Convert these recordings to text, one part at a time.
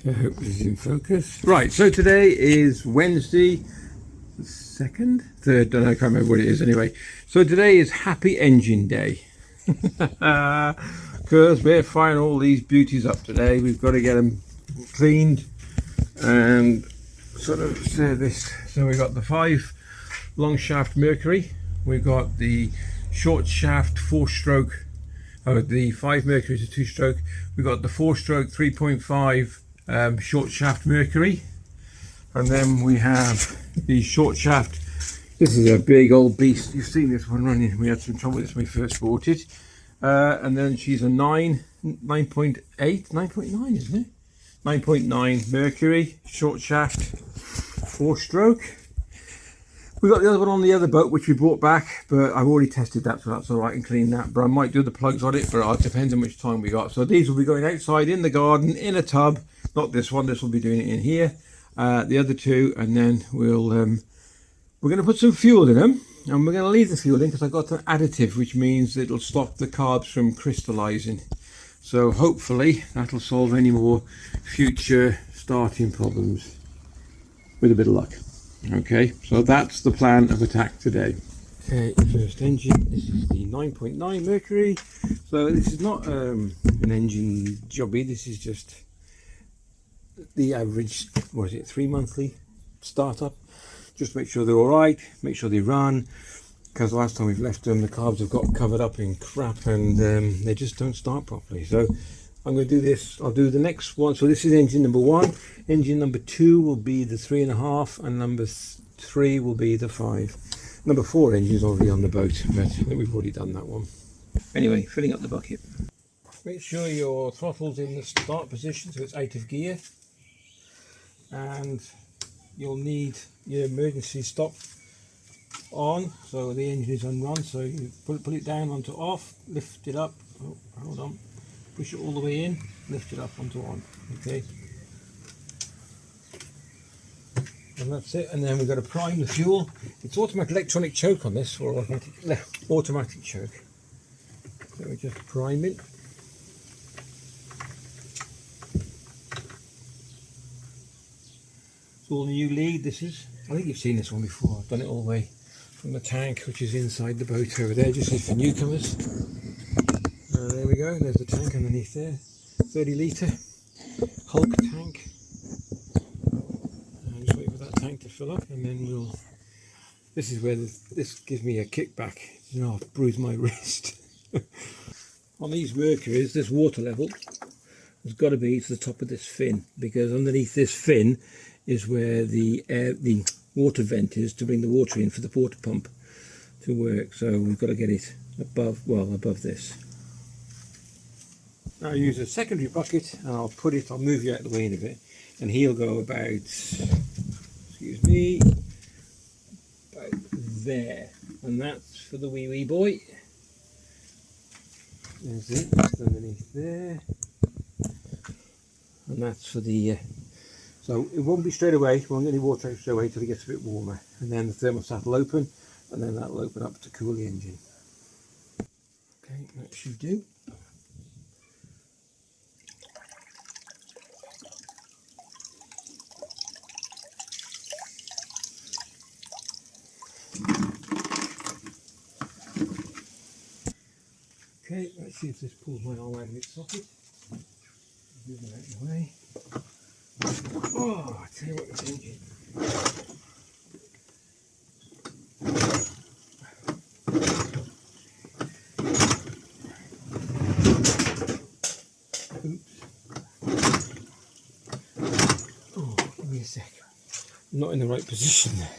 I hope this is in focus. Right, so today is Wednesday, the 2nd? 3rd, don't know, I can't remember what it is anyway. So today is Happy Engine Day. Because we're firing all these beauties up today. We've got to get them cleaned and sort of serviced. So we've got the 5 long shaft Mercury. We've got the short shaft 4-stroke. Oh, the 5 Mercury is a 2-stroke. We've got the 4-stroke 3.5 short shaft Mercury. And then we have the short shaft. This is a big old beast. You've seen this one running. We had some trouble with this when we first bought it. And then she's a 9.8, 9.9, isn't it? 9.9 Mercury, short shaft, 4-stroke. We got the other one on the other boat, which we brought back, but I've already tested that, so that's all right and clean that. But I might do the plugs on it, but it depends on which time we got. So these will be going outside in the garden, in a tub. Not this one, this will be doing it in here. The other 2, and then we're going to put some fuel in them. And we're going to leave the fuel in because I've got an additive, which means it'll stop the carbs from crystallizing. So hopefully that'll solve any more future starting problems with a bit of luck. Okay, so that's the plan of attack today. Okay, first engine. This is the 9.9 Mercury. So this is not an engine jobby. This is just the average, what is it, 3 monthly startup. Just make sure they're all right, make sure they run, because last time we've left them the carbs have got covered up in crap and they just don't start properly. So I'm going to do this. I'll do the next one. So this is engine number 1. Engine number 2 will be the 3.5, and number 3 will be the 5. Number 4 engine is already on the boat, but I think we've already done that one. Anyway, filling up the bucket. Make sure your throttle's in the start position so it's out of gear, and you'll need your emergency stop on, so the engine is on run. So you put it down onto off, lift it up, oh, hold on, push it all the way in, lift it up onto on. Okay, and that's it. And then we've got to prime the fuel. It's automatic electronic choke on this, or automatic choke. So we just prime it. All new lead. This is, I think you've seen this one before. I've done it all the way from the tank, which is inside the boat over there, just for newcomers. There we go, there's the tank underneath there, 30 litre Hulk tank. And just wait for that tank to fill up, and then we'll, this is where this gives me a kickback. You know, I've bruised my wrist. On these Mercuries, this water level has got to be to the top of this fin, because underneath this fin is where the water vent is to bring the water in for the water pump to work. So we've got to get it above, well, above this. Now I'll use a secondary bucket and I'll move you out of the way in a bit, and he'll go about, excuse me, about there, and that's for the wee boy. There's it, just underneath there, and that's for the so it won't be straight away, won't get any water out straight away until it gets a bit warmer, and then the thermostat will open, and then that will open up to cool the engine. Okay, that should do. Okay, let's see if this pulls my arm out of its socket. Move it out of the way. Oh, I tell you what, this engine. Oops. Oh, give me a sec. I'm not in the right position there.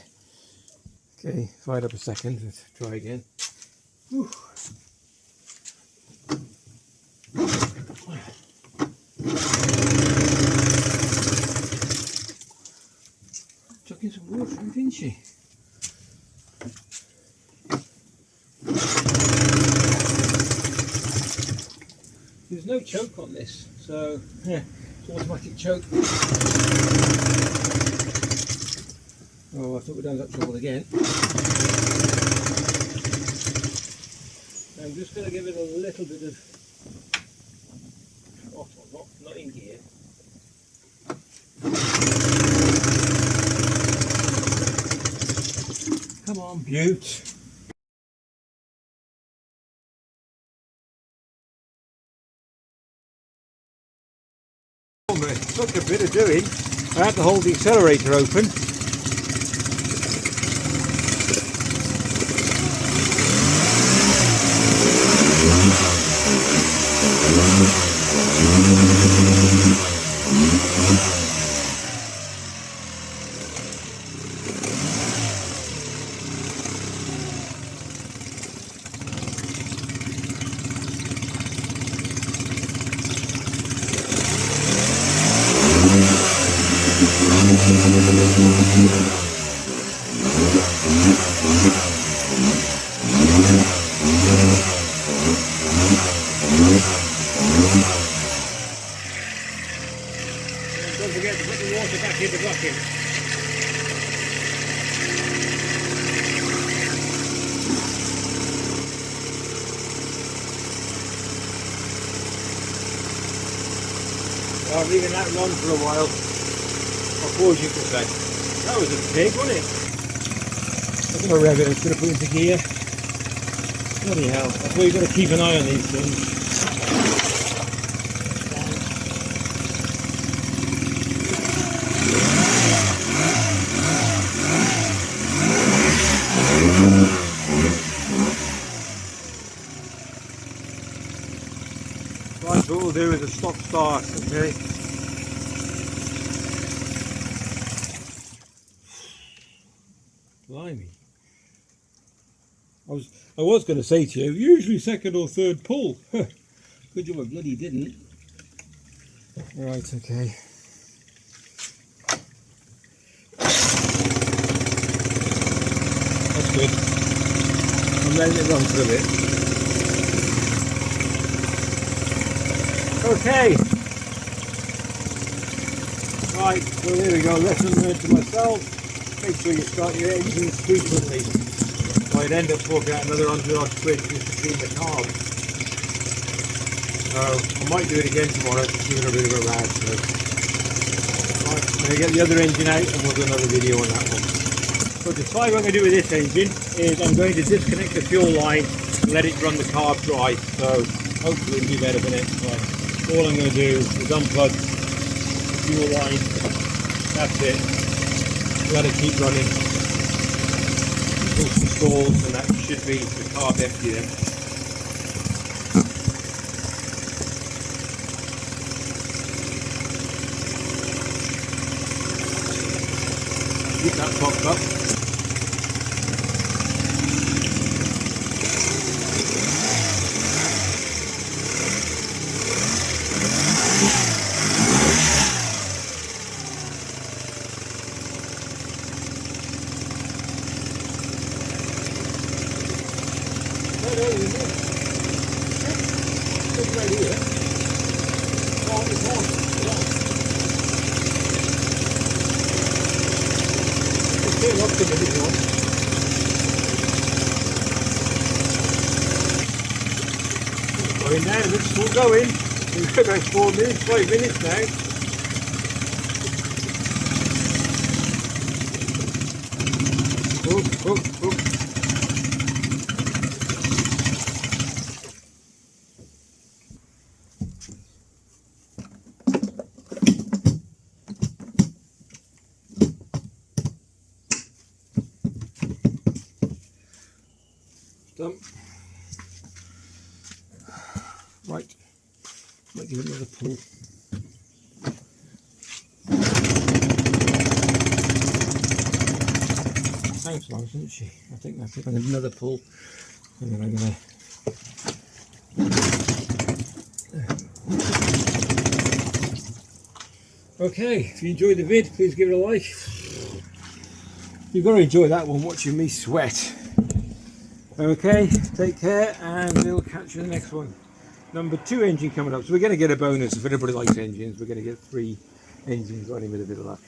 Okay, fired up a second. Let's try again. Whew. Chucking some water in, didn't she? There's no choke on this, so yeah, it's automatic choke. Oh, I thought we'd done that trouble again. I'm just going to give it a little bit of throttle, not in gear. Come on, Butte. It took a bit of doing. I had to hold the accelerator open. Don't forget to put the water back in the bucket. Well, I'm leaving that run for a while. I'll pause you for a sec. That was a pig, wasn't it? I'm going to rev it, I'm going to put it into gear. Bloody hell, that's why you've got to keep an eye on these things. Right, so what we'll do is a stop start, okay? Blimey. I was going to say to you, usually second or third pull. Good job I bloody didn't. Right, okay. That's good. I'm letting it run for a bit. Okay. Right, so there we go. Lesson learned to myself. Make sure you start your engines frequently. I'd end up forking out another 100 odd quid just to clean the carb. So I might do it again tomorrow to give it a bit of a rag. So. Right, I'm going to get the other engine out and we'll do another video on that one. So the slide I'm going to do with this engine is I'm going to disconnect the fuel line and let it run the carb dry. So hopefully it'll be better for next time. All I'm going to do is unplug the fuel line. That's it. Let it keep running. Pull some stalls and that should be the carb empty then. Keep that topped up. Going now, it's still going. We've got about 4 minutes, 5 minutes now. Oh. Done. Right, might give it another pull. Thanks, Lars, didn't she? I think that's it. Another pull, and then I'm gonna. Okay, if you enjoyed the vid, please give it a like. You've got to enjoy that one, watching me sweat. Okay, take care, and we'll catch you in the next one. Number 2 engine coming up. So we're going to get a bonus. If anybody likes engines, we're going to get 3 engines running with a bit of luck.